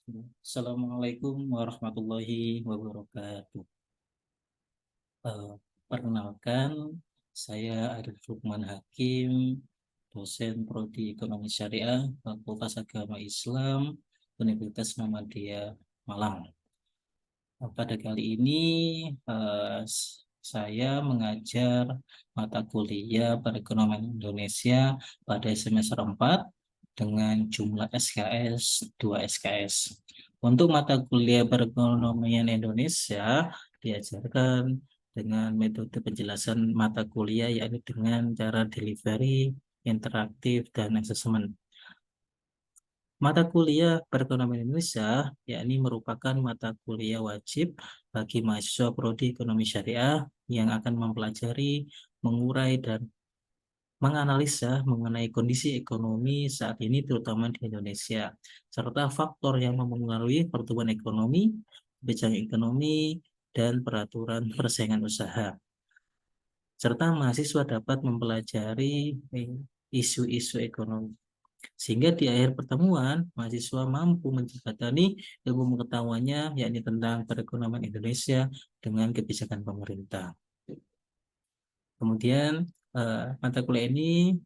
Assalamualaikum warahmatullahi wabarakatuh. Eh, Perkenalkan, saya Arif Lukman Hakim, dosen Prodi Ekonomi Syariah, Fakultas Agama Islam, Universitas Muhammadiyah Malang. Pada kali ini saya mengajar mata kuliah Perekonomian Indonesia pada semester 4 dengan jumlah SKS 2 SKS. Untuk mata kuliah Perekonomian Indonesia diajarkan dengan metode penjelasan mata kuliah yaitu dengan cara delivery, interaktif, dan asesmen. Mata kuliah Perekonomian Indonesia yakni merupakan mata kuliah wajib bagi mahasiswa Prodi Ekonomi Syariah yang akan mempelajari, mengurai, dan menganalisa mengenai kondisi ekonomi saat ini terutama di Indonesia, serta faktor yang mempengaruhi pertumbuhan ekonomi, kebijakan ekonomi, dan peraturan persaingan usaha. Serta mahasiswa dapat mempelajari isu-isu ekonomi sehingga di akhir pertemuan mahasiswa mampu menjembatani ilmu pengetahuannya yakni tentang perekonomian Indonesia dengan kebijakan pemerintah. Kemudian mata kuliah ini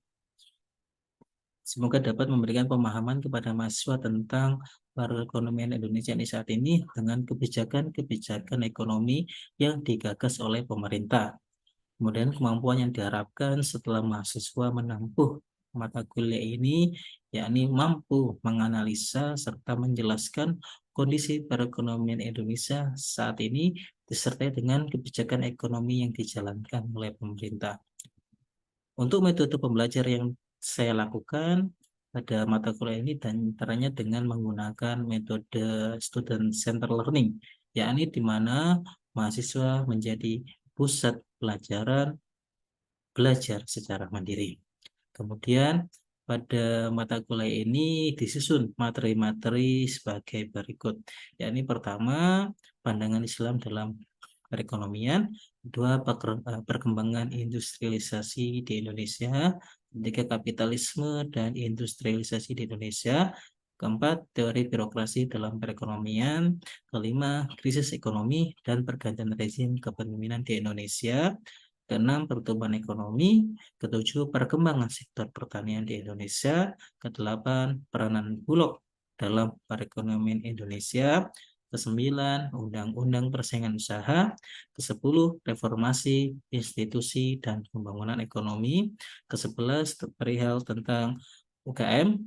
semoga dapat memberikan pemahaman kepada mahasiswa tentang perekonomian Indonesia ini saat ini dengan kebijakan-kebijakan ekonomi yang digagas oleh pemerintah. Kemudian kemampuan yang diharapkan setelah mahasiswa menempuh mata kuliah ini, yakni mampu menganalisa serta menjelaskan kondisi perekonomian Indonesia saat ini disertai dengan kebijakan ekonomi yang dijalankan oleh pemerintah. Untuk metode pembelajaran yang saya lakukan pada mata kuliah ini dan antaranya dengan menggunakan metode student center learning, yakni di mana mahasiswa menjadi pusat pelajaran belajar secara mandiri. Kemudian pada mata kuliah ini disusun materi-materi sebagai berikut, yakni pertama pandangan Islam dalam perekonomian, kedua perkembangan industrialisasi di Indonesia, ketiga kapitalisme dan industrialisasi di Indonesia, keempat teori birokrasi dalam perekonomian, kelima krisis ekonomi dan pergantian rezim kepemimpinan di Indonesia, keenam pertumbuhan ekonomi, ketujuh perkembangan sektor pertanian di Indonesia, kedelapan peranan Bulog dalam perekonomian Indonesia, kesembilan undang-undang persaingan usaha, kesepuluh reformasi institusi dan pembangunan ekonomi, kesebelas perihal tentang UKM,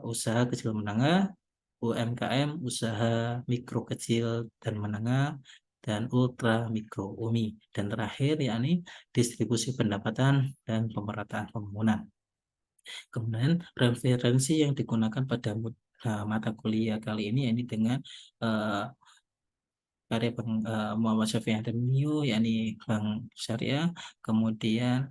usaha kecil menengah, UMKM, usaha mikro kecil dan menengah, dan ultra mikro UMI, dan terakhir yakni distribusi pendapatan dan pemerataan pembangunan. Kemudian referensi yang digunakan pada mata kuliah kali ini dengan karya Muhammad Syafi'i Hadamio yakni Bank Syariah, kemudian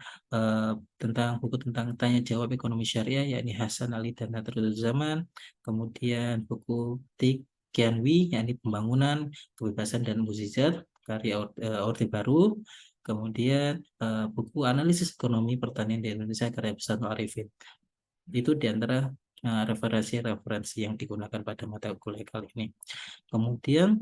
tentang buku tentang tanya jawab ekonomi syariah yakni Hasan Ali dan Nahdlatul Zaman, kemudian buku Tik Kianwi yakni pembangunan kebebasan dan mukjizat karya Orde Baru, kemudian buku analisis ekonomi pertanian di Indonesia karya Besar Arifin. Itu diantara referensi-referensi yang digunakan pada mata kuliah kali ini. Kemudian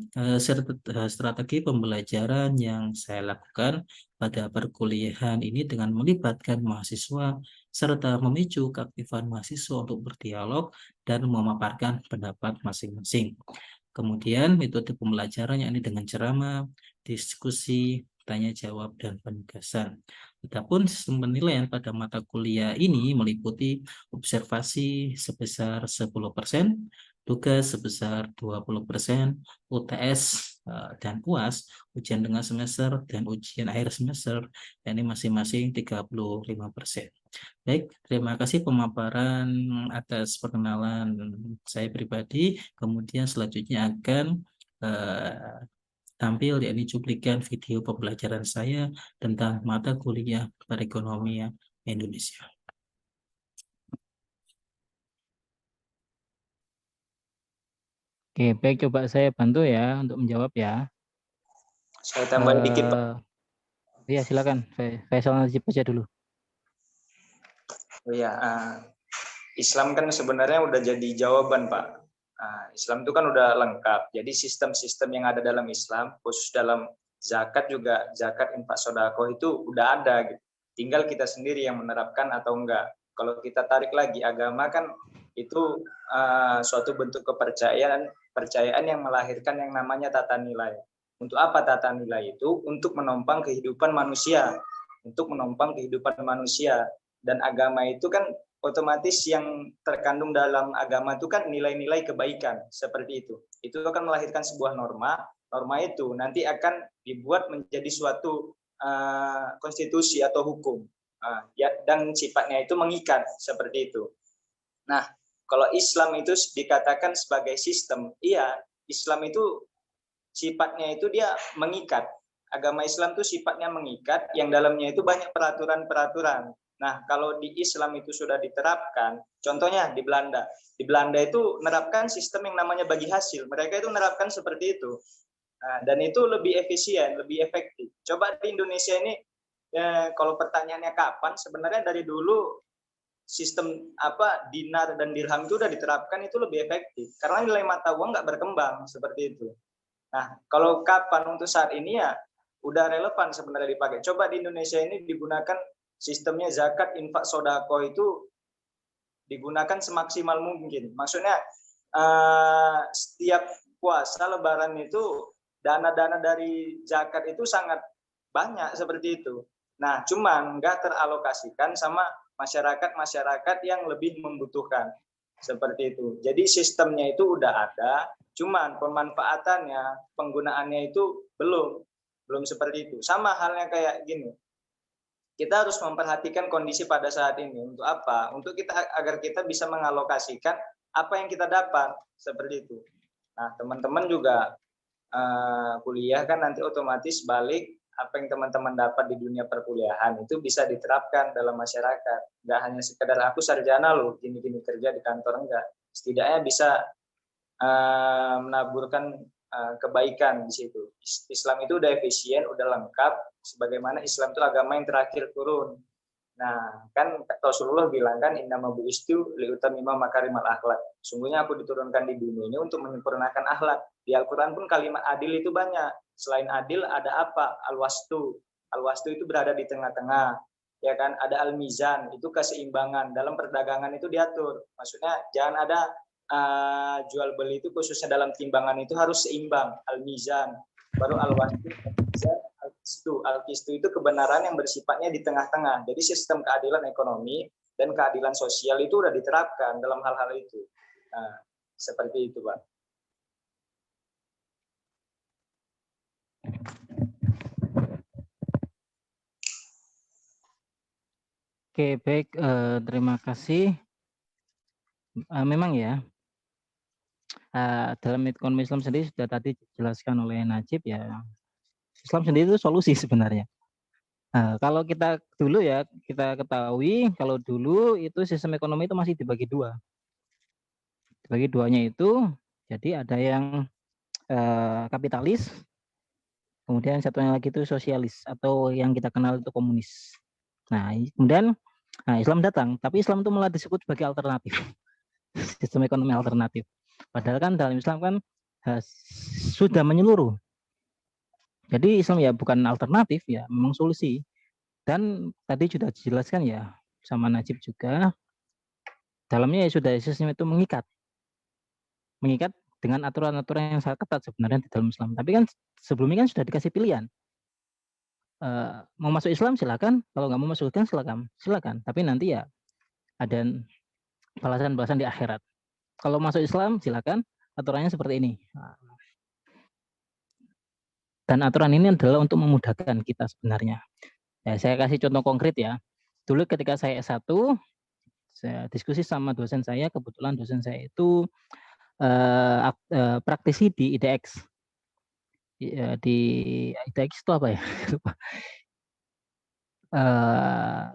strategi pembelajaran yang saya lakukan pada perkuliahan ini dengan melibatkan mahasiswa serta memicu keaktifan mahasiswa untuk berdialog dan memaparkan pendapat masing-masing. Kemudian metode pembelajaran yakni dengan ceramah, diskusi, tanya jawab, dan penugasan. Adapun sistem penilaian pada mata kuliah ini meliputi observasi sebesar 10%, tugas sebesar 20%, UTS dan UAS, ujian tengah semester dan ujian akhir semester, yakni masing-masing 35%. Baik, terima kasih pemaparan atas perkenalan saya pribadi. Kemudian selanjutnya akan eh, tampil yakni cuplikan video pembelajaran saya tentang mata kuliah perekonomian Indonesia. Oke, baik, coba saya bantu ya untuk menjawab ya. Saya tambahin dikit, Pak. Iya, silakan. Faisal Najib aja dulu. Oh ya, Islam kan sebenarnya udah jadi jawaban, Pak. Islam itu kan udah lengkap. Jadi sistem-sistem yang ada dalam Islam, khusus dalam zakat juga, zakat, infak, sedekah itu udah ada gitu. Tinggal kita sendiri yang menerapkan atau enggak. Kalau kita tarik lagi, agama kan itu suatu bentuk kepercayaan yang melahirkan yang namanya tata nilai. Untuk apa tata nilai itu? Untuk menopang kehidupan manusia. Dan agama itu kan otomatis yang terkandung dalam agama itu kan nilai-nilai kebaikan, seperti itu. Itu akan melahirkan sebuah norma itu nanti akan dibuat menjadi suatu konstitusi atau hukum, dan sifatnya itu mengikat, seperti itu. Nah, kalau Islam itu dikatakan sebagai sistem, iya, Islam itu sifatnya itu dia mengikat. Agama Islam itu sifatnya mengikat, yang dalamnya itu banyak peraturan-peraturan. Nah, kalau di Islam itu sudah diterapkan, contohnya di Belanda. Di Belanda itu menerapkan sistem yang namanya bagi hasil. Mereka itu menerapkan seperti itu. Dan itu lebih efisien, lebih efektif. Coba di Indonesia ini, kalau pertanyaannya kapan, sebenarnya dari dulu sistem dinar dan dirham itu udah diterapkan, itu lebih efektif. Karena nilai mata uang nggak berkembang, seperti itu. Nah, kalau kapan untuk saat ini ya udah relevan sebenarnya dipakai. Coba di Indonesia ini digunakan sistemnya zakat, infak, sedekah itu digunakan semaksimal mungkin. Maksudnya setiap puasa Lebaran itu dana-dana dari zakat itu sangat banyak, seperti itu. Nah, cuman nggak teralokasikan sama masyarakat yang lebih membutuhkan, seperti itu. Jadi sistemnya itu udah ada, cuman pemanfaatannya, penggunaannya itu belum seperti itu. Sama halnya kayak gini. Kita harus memperhatikan kondisi pada saat ini. Untuk apa? Agar kita bisa mengalokasikan apa yang kita dapat, seperti itu. Nah, teman-teman juga kuliah kan nanti otomatis balik apa yang teman-teman dapat di dunia perkuliahan itu bisa diterapkan dalam masyarakat. Nggak hanya sekedar aku sarjana loh, gini-gini kerja di kantor, enggak. Setidaknya bisa menaburkan kebaikan di situ. Islam itu udah efisien, udah lengkap, sebagaimana Islam itu agama yang terakhir turun. Nah, kan Rasulullah bilang kan, innama bu'istu liutamima makarimal akhlak. Sungguhnya aku diturunkan di dunia ini untuk menyempurnakan akhlak. Di Al-Quran pun kalimat adil itu banyak. Selain adil ada apa? Al-wastu. Al-wastu itu berada di tengah-tengah. Ya kan, ada al-mizan, itu keseimbangan. Dalam perdagangan itu diatur. Maksudnya jangan ada jual beli itu khususnya dalam timbangan itu harus seimbang, al-mizan. Baru al-wastu, al-qistu itu kebenaran yang bersifatnya di tengah-tengah. Jadi sistem keadilan ekonomi dan keadilan sosial itu sudah diterapkan dalam hal-hal itu. Nah, seperti itu, Pak. Oke, baik. Terima kasih. Memang ya, dalam ekonomi Islam sendiri sudah tadi dijelaskan oleh Najib ya. Islam sendiri itu solusi sebenarnya. Kalau kita dulu ya, kita ketahui kalau dulu itu sistem ekonomi itu masih dibagi dua. Dibagi duanya itu, jadi ada yang kapitalis, kemudian satunya lagi itu sosialis atau yang kita kenal itu komunis. Nah, kemudian Islam datang, tapi Islam itu malah disebut sebagai alternatif, sistem ekonomi alternatif. Padahal kan dalam Islam kan sudah menyeluruh. Jadi Islam ya bukan alternatif, ya memang solusi. Dan tadi sudah dijelaskan ya sama Najib juga, dalamnya ya sudah sistem itu mengikat dengan aturan-aturan yang sangat ketat sebenarnya di dalam Islam. Tapi kan sebelumnya kan sudah dikasih pilihan. Mau masuk Islam silakan, kalau nggak mau masuk Islam silakan. Tapi nanti ya ada balasan-balasan di akhirat. Kalau masuk Islam silakan, aturannya seperti ini. Dan aturan ini adalah untuk memudahkan kita sebenarnya. Ya, saya kasih contoh konkret ya. Dulu ketika saya S1, saya diskusi sama dosen saya, kebetulan dosen saya itu praktisi di IDX. Di IDX itu apa ya?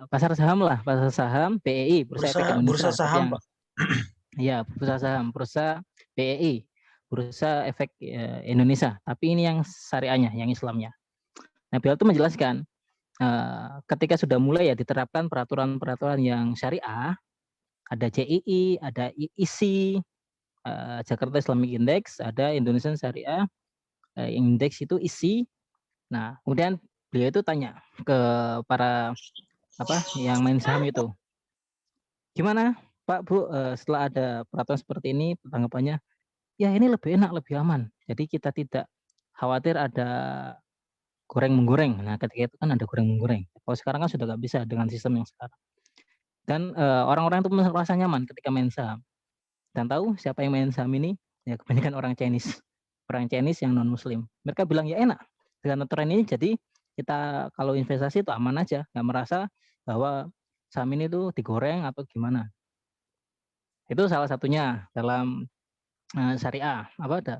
Pasar saham lah, pasar saham BEI, Bursa Efek Indonesia. Bursa saham, Pak. Ya, bursa saham, bursa BEI, Bursa Efek Indonesia. Tapi ini yang syariahnya, yang Islamnya. Nah, beliau itu menjelaskan ketika sudah mulai ya diterapkan peraturan-peraturan yang syariah, ada JII, ada IC, Jakarta Islamic Index, ada Indonesian Syariah Index itu ISI. Nah, kemudian beliau itu tanya ke para yang main saham itu, gimana Pak Bu, setelah ada peraturan seperti ini, tanggapannya, ya ini lebih enak, lebih aman. Jadi kita tidak khawatir ada goreng-menggoreng. Nah, ketika itu kan ada goreng-menggoreng. Kalau sekarang kan sudah nggak bisa dengan sistem yang sekarang. Dan orang-orang itu merasa nyaman ketika main saham. Dan tahu siapa yang main saham ini? Ya kebanyakan orang Chinese. Orang Chinese yang non-Muslim. Mereka bilang ya enak. Dengan aturan ini jadi kita kalau investasi itu aman aja. Nggak merasa bahwa saham ini tuh digoreng atau gimana. Itu salah satunya dalam syariah. Apa ada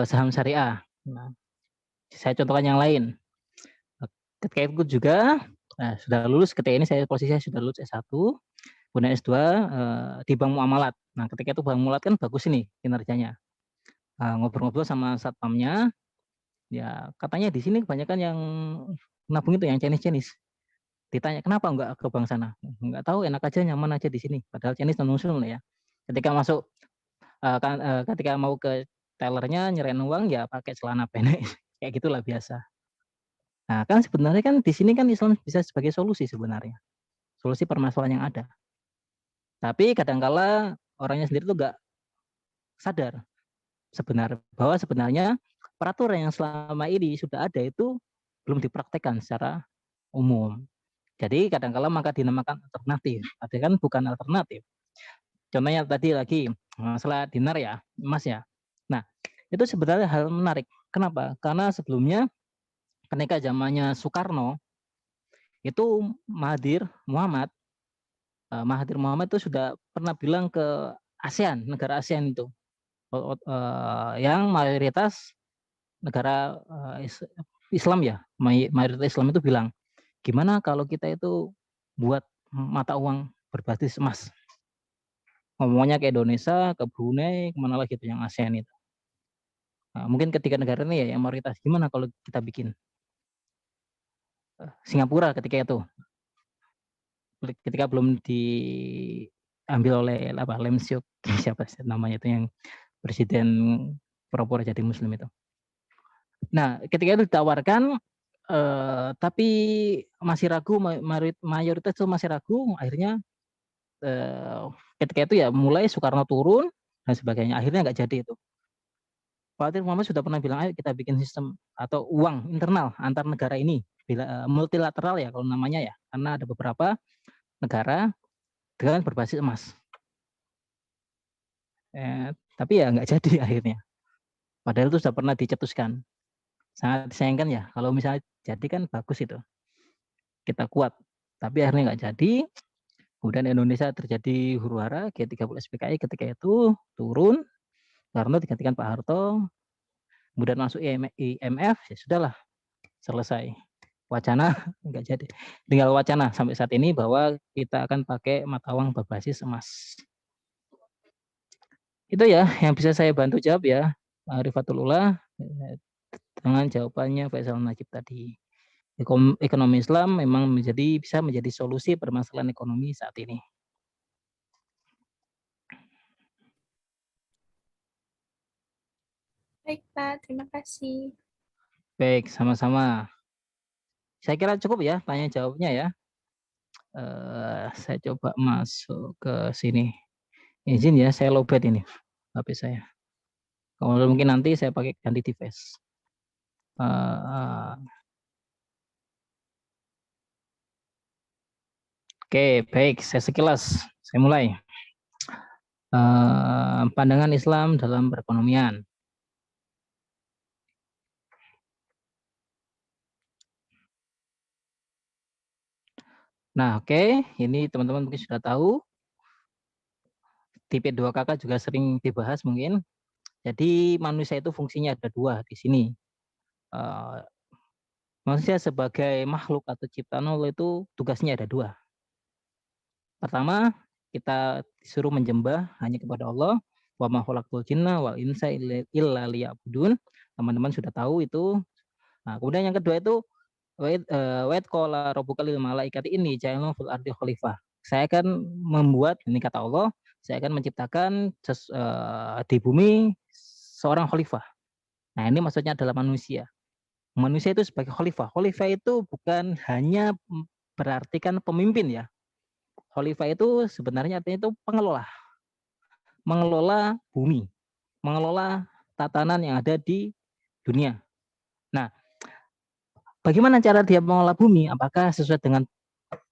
saham syariah. Nah, saya contohkan yang lain. Ketika itu juga sudah lulus, ketika ini posisinya sudah lulus S1, kemudian S2 di Bank Muamalat. Nah, ketika itu Bank Muamalat kan bagus ini kinerjanya. Ngobrol-ngobrol sama satpamnya, ya katanya di sini kebanyakan yang nabung itu yang Chinese. Ditanya kenapa enggak ke bank sana? Enggak tahu, enak aja, nyaman aja di sini. Padahal Chinese non Muslim ya. Ketika masuk ketika mau ke tellernya nyerahin uang ya pakai celana pendek kayak gitulah biasa. Nah, kan sebenarnya kan di sini kan Islam bisa sebagai solusi sebenarnya. Solusi permasalahan yang ada. Tapi kadangkala orangnya sendiri tuh enggak sadar bahwa sebenarnya peraturan yang selama ini sudah ada itu belum dipraktekkan secara umum. Jadi kadangkala maka dinamakan alternatif. Tapi kan bukan alternatif. Contohnya tadi lagi masalah dinar ya, emas ya. Nah, itu sebenarnya hal menarik. Kenapa? Karena sebelumnya ketika zamannya Soekarno itu Mahathir Muhammad itu sudah pernah bilang ke ASEAN, negara ASEAN itu yang mayoritas negara Islam ya, mayoritas Islam itu bilang, gimana kalau kita itu buat mata uang berbasis emas? Ngomongnya ke Indonesia, ke Brunei, kemana lagi itu yang ASEAN itu. Nah, mungkin ketiga negara ini ya yang mayoritas. Gimana kalau kita bikin Singapura ketika itu, ketika belum diambil oleh Lim Seok, siapa namanya itu yang presiden pura-pura jadi Muslim itu. Nah, ketika itu ditawarkan, tapi masih ragu, mayoritas itu masih ragu. Akhirnya ketika itu ya mulai Soekarno turun dan sebagainya. Akhirnya nggak jadi itu. Mahathir Muhammad sudah pernah bilang, ayo kita bikin sistem atau uang internal antar negara ini, multilateral ya kalau namanya ya, karena ada beberapa negara dengan berbasis emas. Tapi ya nggak jadi akhirnya. Padahal itu sudah pernah dicetuskan. Sangat disayangkan ya, kalau misalnya jadi kan bagus itu. Kita kuat. Tapi akhirnya nggak jadi. Kemudian Indonesia terjadi huru-hara, G30 SPKI ketika itu turun, Soekarno digantikan Pak Harto, kemudian masuk IMF, ya sudahlah, selesai. Wacana nggak jadi. Tinggal wacana sampai saat ini bahwa kita akan pakai mata uang berbasis emas. Itu ya yang bisa saya bantu jawab ya, Rifatul Ula, dengan jawabannya Faisal Najib tadi. Ekonomi Islam memang bisa menjadi solusi permasalahan ekonomi saat ini. Baik Pak, terima kasih. Baik, sama-sama. Saya kira cukup ya tanya jawabnya ya. Saya coba masuk ke sini. Izin ya, saya lowbat ini HP saya. Kalau mungkin nanti saya pakai ganti device. Oke, baik. Saya sekilas. Saya mulai. Pandangan Islam dalam perekonomian. Nah, oke. Ini teman-teman mungkin sudah tahu. Di P2KK juga sering dibahas mungkin. Jadi manusia itu fungsinya ada dua di sini. Manusia sebagai makhluk atau ciptaan Allah itu tugasnya ada dua. Pertama, kita disuruh menyembah hanya kepada Allah. Wa ma khalaqtul jinna wal insa illa liya'budun. Teman-teman sudah tahu itu. Nah, kemudian yang kedua itu wa qala rabbuka lil malaikati inni ja'ilun fil ardi khalifah. Saya akan membuat, ini kata Allah, saya akan menciptakan di bumi seorang khalifah. Nah, ini maksudnya adalah manusia. Manusia itu sebagai khalifah. Khalifah itu bukan hanya berarti kan pemimpin ya. Khalifah itu sebenarnya artinya itu pengelola. Mengelola bumi, mengelola tatanan yang ada di dunia. Nah, bagaimana cara dia mengelola bumi? Apakah sesuai dengan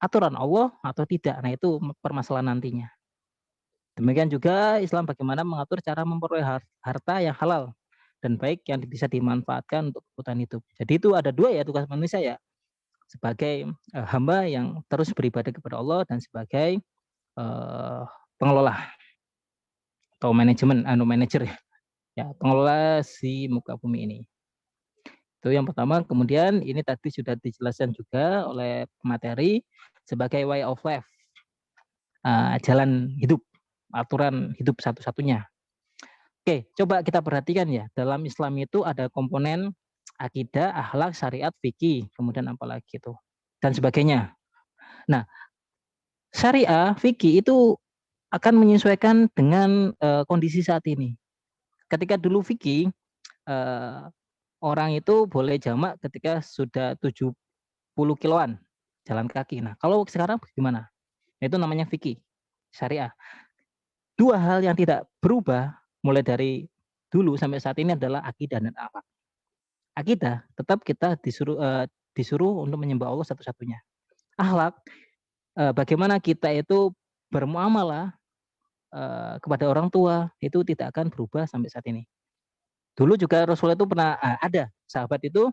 aturan Allah atau tidak? Nah, itu permasalahan nantinya. Demikian juga Islam bagaimana mengatur cara memperoleh harta yang halal dan baik yang bisa dimanfaatkan untuk kebutuhan hidup. Jadi itu ada dua ya tugas manusia ya, sebagai hamba yang terus beribadah kepada Allah dan sebagai pengelola atau manajer ya, pengelola si muka bumi ini. Itu yang pertama. Kemudian ini tadi sudah dijelaskan juga oleh materi sebagai way of life, jalan hidup, aturan hidup satu-satunya. Oke, coba kita perhatikan ya, dalam Islam itu ada komponen akidah, akhlak, syariat, fikih, kemudian apa lagi itu dan sebagainya. Nah, syariah, fikih itu akan menyesuaikan dengan kondisi saat ini. Ketika dulu fikih, orang itu boleh jamak ketika sudah 70 kiloan jalan kaki. Nah, kalau sekarang bagaimana? Itu namanya fikih, syariah. Dua hal yang tidak berubah mulai dari dulu sampai saat ini adalah akidah dan akhlak. Akidah tetap kita disuruh untuk menyembah Allah satu-satunya. Akhlak, bagaimana kita itu bermuamalah kepada orang tua itu tidak akan berubah sampai saat ini. Dulu juga Rasulullah itu pernah ada sahabat itu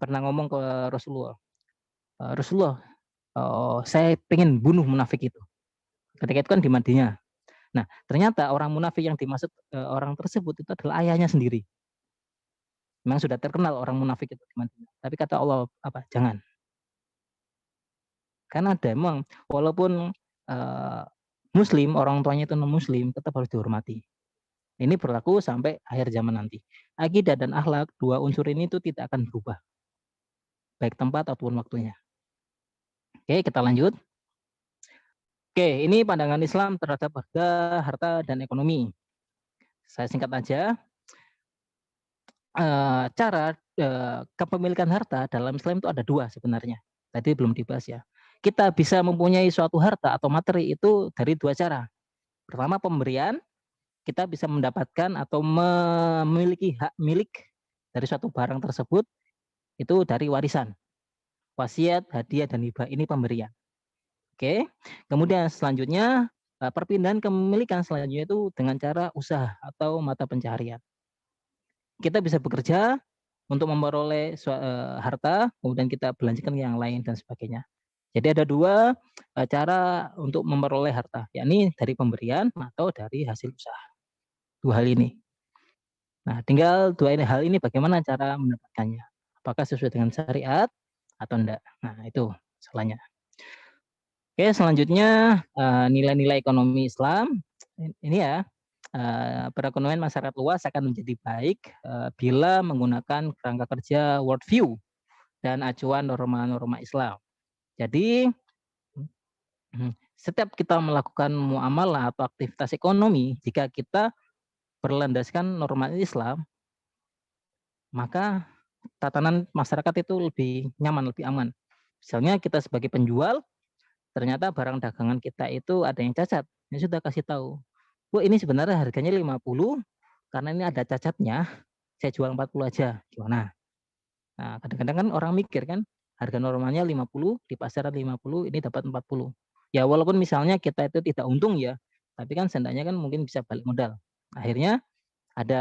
pernah ngomong ke Rasulullah, Rasulullah, saya pengen bunuh munafik itu. Ketika itu kan di Madinah. Nah, ternyata orang munafik yang dimaksud orang tersebut itu adalah ayahnya sendiri. Memang sudah terkenal orang munafik itu di Madinah. Tapi kata Allah jangan. Karena ada memang walaupun Muslim, orang tuanya itu non-Muslim, tetap harus dihormati. Ini berlaku sampai akhir zaman nanti. Akidah dan akhlak, dua unsur ini itu tidak akan berubah. Baik tempat ataupun waktunya. Oke, kita lanjut. Oke, ini pandangan Islam terhadap harta dan ekonomi. Saya singkat aja. Cara kepemilikan harta dalam Islam itu ada dua sebenarnya. Tadi belum dibahas ya. Kita bisa mempunyai suatu harta atau materi itu dari dua cara. Pertama, pemberian. Kita bisa mendapatkan atau memiliki hak milik dari suatu barang tersebut itu dari warisan. Wasiat, hadiah, dan hibah ini pemberian. Oke, kemudian selanjutnya perpindahan kepemilikan selanjutnya itu dengan cara usaha atau mata pencaharian. Kita bisa bekerja untuk memperoleh harta, kemudian kita belanjakan yang lain dan sebagainya. Jadi ada dua cara untuk memperoleh harta, yakni dari pemberian atau dari hasil usaha. Dua hal ini. Nah, tinggal dua hal ini bagaimana cara mendapatkannya. Apakah sesuai dengan syariat atau enggak. Nah, itu salahnya. Oke, selanjutnya nilai-nilai ekonomi Islam. Ini ya, perekonomian masyarakat luas akan menjadi baik bila menggunakan kerangka kerja worldview dan acuan norma-norma Islam. Jadi, setiap kita melakukan muamalah atau aktivitas ekonomi, jika kita berlandaskan norma Islam, maka tatanan masyarakat itu lebih nyaman, lebih aman. Misalnya kita sebagai penjual, ternyata barang dagangan kita itu ada yang cacat. Ya sudah kasih tahu. Bu, ini sebenarnya harganya 50, karena ini ada cacatnya, saya jual 40 aja. Gimana? Nah, kadang-kadang kan orang mikir kan, harga normalnya 50, di pasaran 50, ini dapat 40. Ya walaupun misalnya kita itu tidak untung ya, tapi kan seenggaknya kan mungkin bisa balik modal. Akhirnya ada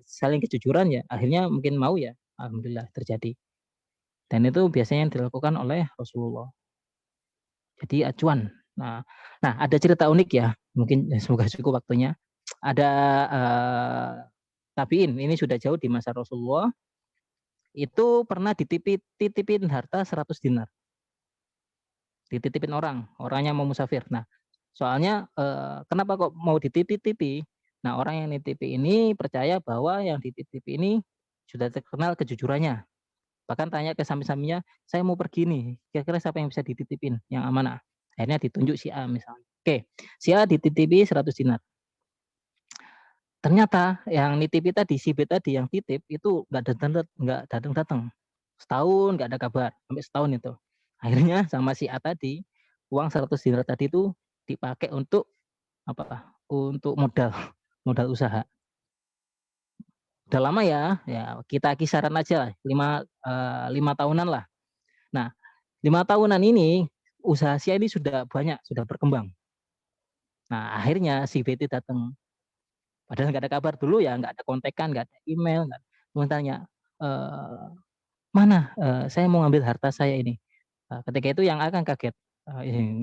saling kejujuran ya, akhirnya mungkin mau ya, alhamdulillah terjadi. Dan itu biasanya yang dilakukan oleh Rasulullah. Jadi acuan. Nah, ada cerita unik ya, mungkin semoga cukup waktunya. Ada tabiin, ini sudah jauh di masa Rasulullah, itu pernah dititipin harta 100 dinar. Dititipin orangnya mau musafir. Nah, soalnya kenapa kok mau dititipi? Nah, orang yang nitipi ini percaya bahwa yang dititipi ini sudah terkenal kejujurannya. Bahkan tanya ke samping-sampingnya, saya mau pergi nih, kira-kira siapa yang bisa dititipin, yang amanah. Akhirnya ditunjuk si A misalnya. Oke, si A dititipi 100 dinar. Ternyata yang nitipi tadi, si B tadi yang titip itu nggak datang-datang. Setahun nggak ada kabar, sampai setahun itu. Akhirnya sama si A tadi, uang 100 dinar tadi itu dipakai untuk apa? Untuk modal usaha. Udah lama ya kita kisaran aja lah, 5 tahunan lah. Nah, 5 tahunan ini usaha si A ini sudah banyak, sudah berkembang. Nah, akhirnya si B itu datang. Padahal nggak ada kabar dulu ya, nggak ada kontekan, nggak ada email, nggak. Cuma tanya, mana saya mau ngambil harta saya ini. Ketika itu yang akan kaget,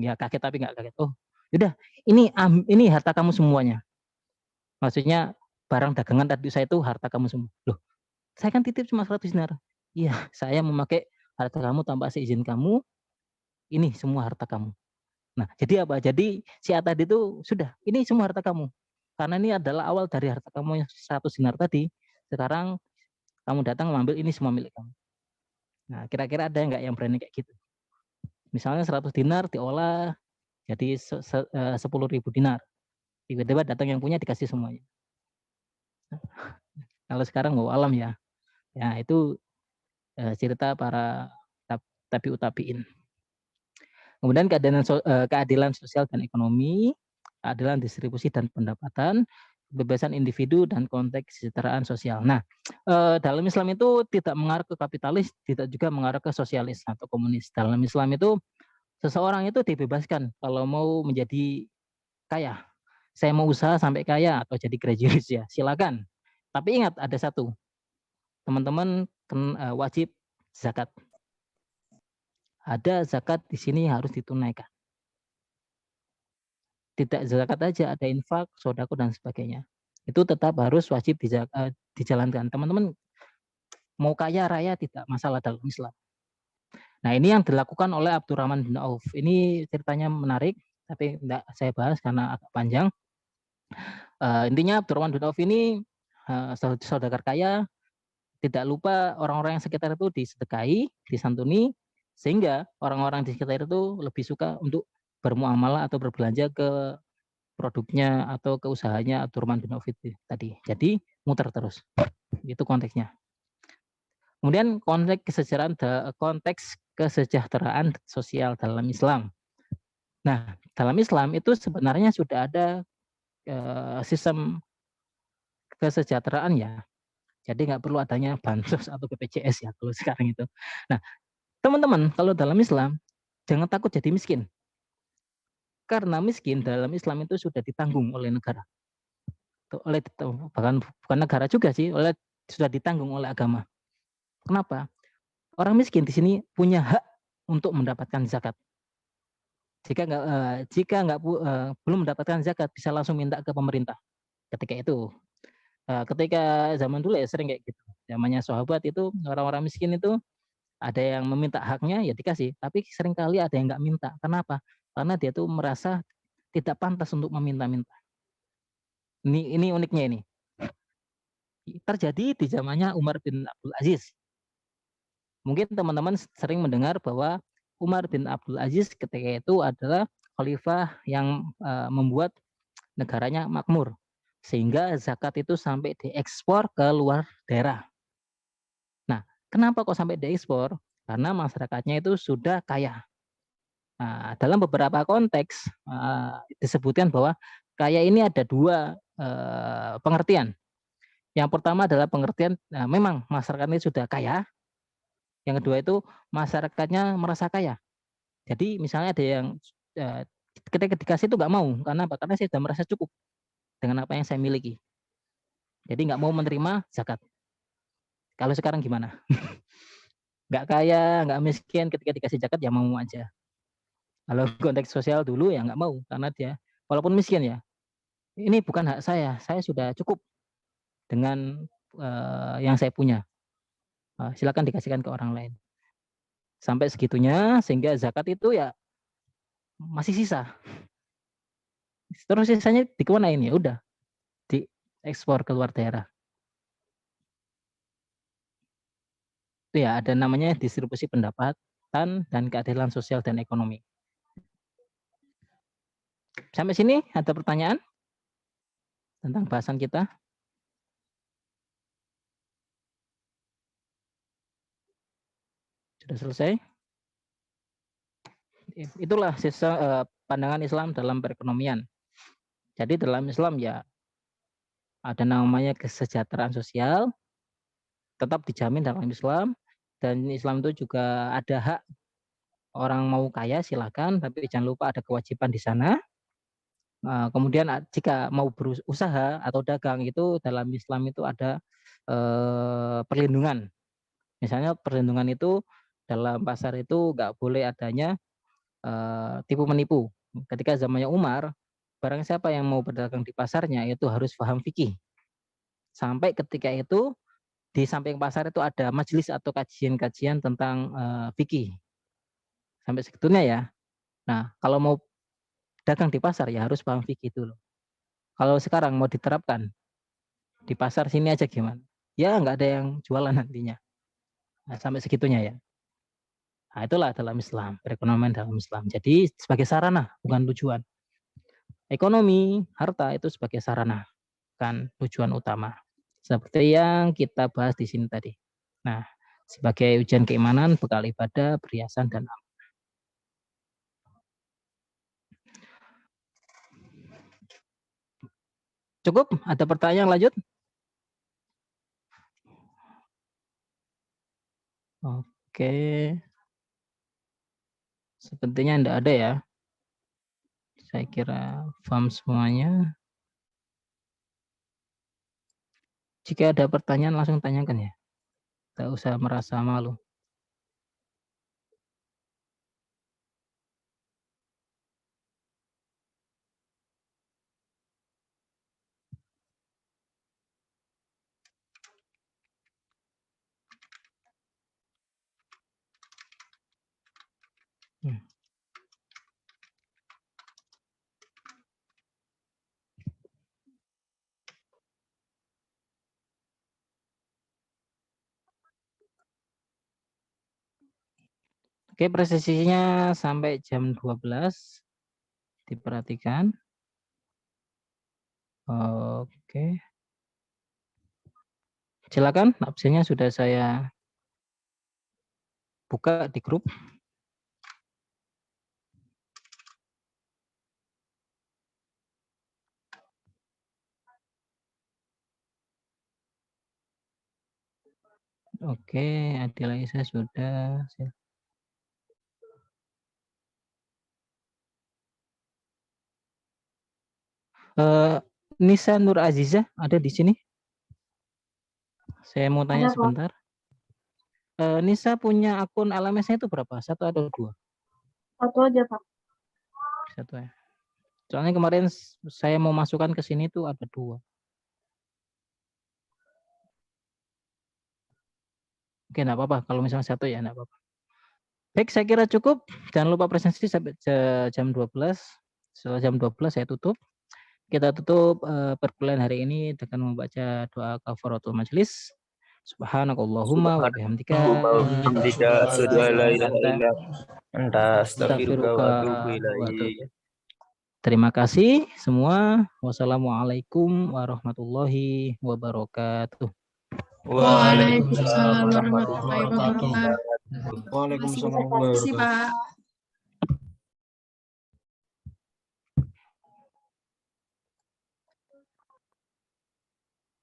ya kaget tapi nggak kaget. Oh, udah, ini harta kamu semuanya. Maksudnya barang dagangan tadi saya itu harta kamu semua. Loh, saya kan titip cuma 100 dinar. Iya, saya memakai harta kamu tanpa seizin kamu. Ini semua harta kamu. Nah, jadi apa? Jadi si A tadi itu sudah, ini semua harta kamu. Karena ini adalah awal dari harta kamu yang 100 dinar tadi. Sekarang kamu datang mengambil ini semua milik kamu. Nah, kira-kira ada nggak yang berani kayak gitu? Misalnya 100 dinar diolah jadi 10.000 dinar. Tiba-tiba datang yang punya dikasih semuanya. Kalau sekarang mau alam ya. Ya, itu cerita para tabiut tabiin. Kemudian keadilan sosial dan ekonomi, keadilan distribusi dan pendapatan, kebebasan individu dan konteks kesejahteraan sosial. Nah, dalam Islam itu tidak mengarah ke kapitalis, tidak juga mengarah ke sosialis atau komunis. Dalam Islam itu seseorang itu dibebaskan kalau mau menjadi kaya. Saya mau usaha sampai kaya atau jadi graduate ya, silakan. Tapi ingat ada satu, teman-teman wajib zakat. Ada zakat di sini harus ditunaikan. Tidak zakat aja, ada infak, sodako dan sebagainya. Itu tetap harus wajib dijalankan. Teman-teman mau kaya raya tidak masalah dalam Islam. Nah, ini yang dilakukan oleh Abdurrahman bin Auf. Ini ceritanya menarik, tapi tidak saya bahas karena agak panjang. Intinya Abdurrahman bin Auf ini saudagar kaya, tidak lupa orang-orang yang sekitar itu disedekahi, disantuni, sehingga orang-orang di sekitar itu lebih suka untuk bermuamalah atau berbelanja ke produknya atau ke usahanya Abdurrahman bin Auf tadi. Jadi muter terus. Itu konteksnya. Kemudian konteks kesejahteraan sosial dalam Islam. Nah, dalam Islam itu sebenarnya sudah ada sistem kesejahteraan ya. Jadi nggak perlu adanya bansos atau BPJS ya kalau sekarang itu. Nah, teman-teman kalau dalam Islam jangan takut jadi miskin. Karena miskin dalam Islam itu sudah ditanggung oleh negara. Bahkan bukan negara juga sih, sudah ditanggung oleh agama. Kenapa? Orang miskin di sini punya hak untuk mendapatkan zakat. Jika belum mendapatkan zakat bisa langsung minta ke pemerintah. Ketika itu, ketika zaman dulu ya sering kayak gitu. Zamannya sahabat itu orang-orang miskin itu ada yang meminta haknya ya dikasih, tapi seringkali ada yang nggak minta. Kenapa? Karena dia tuh merasa tidak pantas untuk meminta-minta. Ini uniknya ini. Terjadi di zamannya Umar bin Abdul Aziz. Mungkin teman-teman sering mendengar bahwa Umar bin Abdul Aziz ketika itu adalah khalifah yang membuat negaranya makmur. Sehingga zakat itu sampai diekspor ke luar daerah. Nah, kenapa kok sampai diekspor? Karena masyarakatnya itu sudah kaya. Nah, dalam beberapa konteks disebutkan bahwa kaya ini ada dua pengertian. Yang pertama adalah pengertian memang masyarakatnya sudah kaya. Yang kedua itu masyarakatnya merasa kaya. Jadi misalnya ada yang ketika dikasih itu nggak mau. Karena apa? Karena saya sudah merasa cukup dengan apa yang saya miliki. Jadi nggak mau menerima zakat. Kalau sekarang gimana? Nggak kaya, nggak miskin, ketika dikasih zakat ya mau aja. Kalau konteks sosial dulu ya nggak mau. Karena dia walaupun miskin ya, ini bukan hak saya sudah cukup dengan yang saya punya. Silakan dikasihkan ke orang lain. Sampai segitunya sehingga zakat itu ya masih sisa. Terus sisanya dikemanain ya udah diekspor ke luar daerah. Itu ya ada namanya distribusi pendapatan dan keadilan sosial dan ekonomi. Sampai sini ada pertanyaan tentang bahasan kita? Sudah selesai? Itulah pandangan Islam dalam perekonomian. Jadi dalam Islam ya ada namanya kesejahteraan sosial, tetap dijamin dalam Islam, dan Islam itu juga ada hak orang mau kaya silakan, tapi jangan lupa ada kewajiban di sana. Kemudian jika mau berusaha atau dagang itu dalam Islam itu ada perlindungan. Misalnya perlindungan itu dalam pasar itu nggak boleh adanya tipu menipu. Ketika zamannya Umar, barang siapa yang mau berdagang di pasarnya itu harus paham fikih. Sampai ketika itu di samping pasar itu ada majelis atau kajian-kajian tentang fikih. Sampai segitunya ya. Nah, kalau mau dagang di pasar ya harus paham fikih dulu. Kalau sekarang mau diterapkan di pasar sini aja gimana? Ya nggak ada yang jualan nantinya. Nah, sampai segitunya ya. Nah, itulah dalam Islam, perekonomian dalam Islam. Jadi sebagai sarana, bukan tujuan. Ekonomi, harta itu sebagai sarana, bukan tujuan utama. Seperti yang kita bahas di sini tadi. Nah, sebagai ujian keimanan, bekal ibadah, perhiasan, dan amal. Cukup? Ada pertanyaan lanjut? Oke. Sepertinya tidak ada ya. Saya kira paham semuanya. Jika ada pertanyaan langsung tanyakan ya. Tidak usah merasa malu. Oke, presisinya sampai jam 12. Diperhatikan. Oke. Silakan, absennya sudah saya buka di grup. Oke, Adila Isa sudah. Nisa Nur Aziza ada di sini? Saya mau tanya sebentar. Nisa punya akun LMS-nya itu berapa? 1 atau 2? 1 aja, Pak. 1 ya. Soalnya kemarin saya mau masukkan ke sini tuh ada 2. Oke, enggak apa-apa. Kalau misalnya 1 ya enggak apa-apa. Baik, saya kira cukup. Jangan lupa presensi sampai jam 12. Setelah jam 12 saya tutup. Kita tutup perkuliahan hari ini dengan membaca doa kafaratul majelis. Subhanakallahumma wa bihamdika asyhadu an la ilaha illa anta astaghfiruka wa atubu ilaik. Terima kasih semua. Wassalamualaikum warahmatullahi wabarakatuh. Waalaikumsalam warahmatullahi wabarakatuh. Waalaikumsalam Terima kasih, Pak.